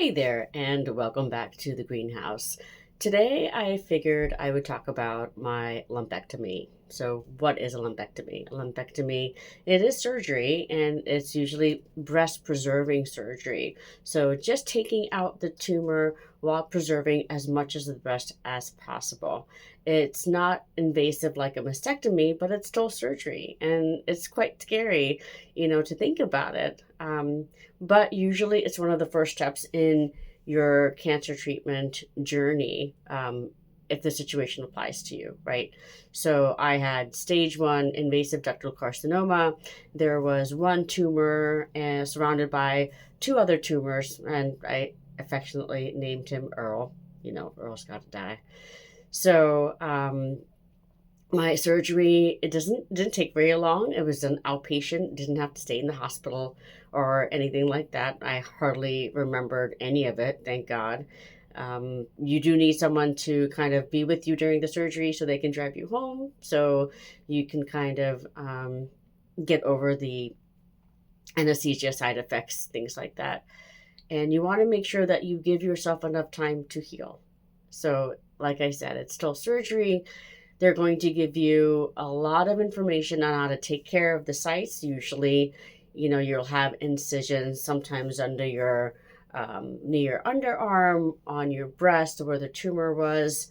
Hey there, and welcome back to the greenhouse. Today, I figured I would talk about my lumpectomy. So, what is a lumpectomy? A lumpectomy, it is surgery, and it's usually breast preserving surgery. So, just taking out the tumor while preserving as much of the breast as possible. It's not invasive like a mastectomy, but it's still surgery, and it's quite scary, to think about it. But usually it's one of the first steps in your cancer treatment journey, if the situation applies to you, right? So I had stage one invasive ductal carcinoma. There was one tumor and surrounded by two other tumors, and I affectionately named him Earl. Earl's got to die. So my surgery, it didn't take very long. It was an outpatient, didn't have to stay in the hospital or anything like that. I hardly remembered any of it, thank God. You do need someone to kind of be with you during the surgery so they can drive you home, so you can kind of get over the anesthesia side effects, things like that. And you want to make sure that you give yourself enough time to heal. So, like I said, it's still surgery. They're going to give you a lot of information on how to take care of the sites. Usually, you'll have incisions sometimes under your near your underarm, on your breast where the tumor was.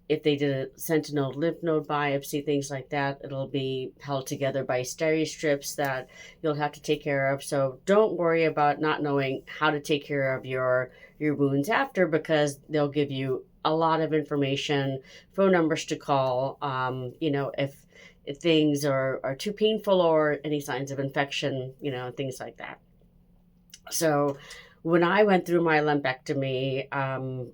If they did a sentinel lymph node biopsy, things like that, it'll be held together by steri strips that you'll have to take care of. So don't worry about not knowing how to take care of your wounds after, because they'll give you a lot of information, phone numbers to call. If things are too painful or any signs of infection, things like that. So when I went through my lumpectomy,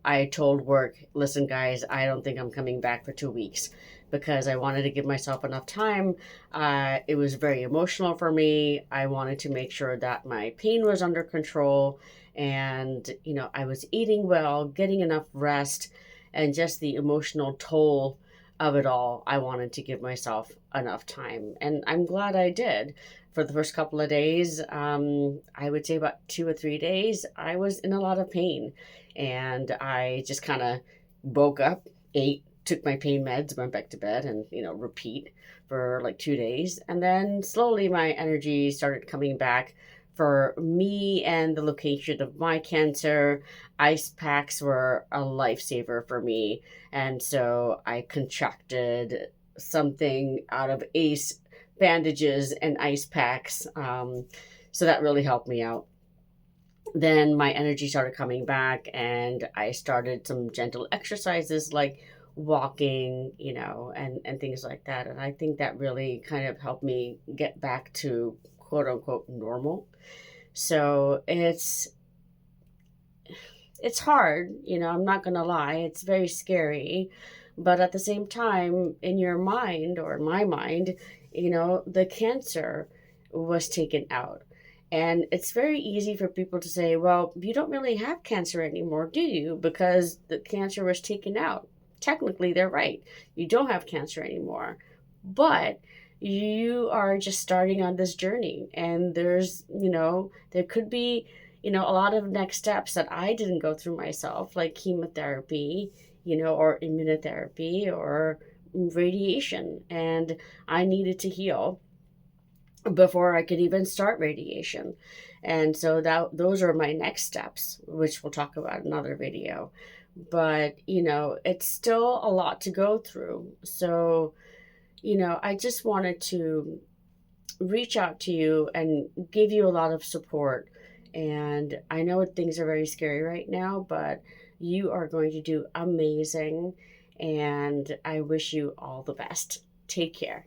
I told work, listen, guys, I don't think I'm coming back for 2 weeks, because I wanted to give myself enough time. It was very emotional for me. I wanted to make sure that my pain was under control, and, I was eating well, getting enough rest, and just the emotional toll of it all. I wanted to give myself enough time, and I'm glad I did. For the first couple of days, I would say about 2 or 3 days, I was in a lot of pain. And I just kind of woke up, ate, took my pain meds, went back to bed, and, repeat for like 2 days. And then slowly my energy started coming back. For me and the location of my cancer, ice packs were a lifesaver for me. And so I contracted something out of ACE bandages and ice packs. So that really helped me out. Then my energy started coming back, and I started some gentle exercises like walking, and things like that. And I think that really kind of helped me get back to quote unquote normal. So it's hard, I'm not gonna lie, it's very scary. But at the same time, in your mind, or in my mind, the cancer was taken out. And it's very easy for people to say, well, you don't really have cancer anymore, do you? Because the cancer was taken out. Technically, they're right. You don't have cancer anymore. But you are just starting on this journey. And there could be, a lot of next steps that I didn't go through myself, like chemotherapy, or immunotherapy or radiation. And I needed to heal before I could even start radiation. And so those are my next steps, which we'll talk about in another video. But, it's still a lot to go through. So, I just wanted to reach out to you and give you a lot of support. And I know things are very scary right now, but you are going to do amazing. And I wish you all the best. Take care.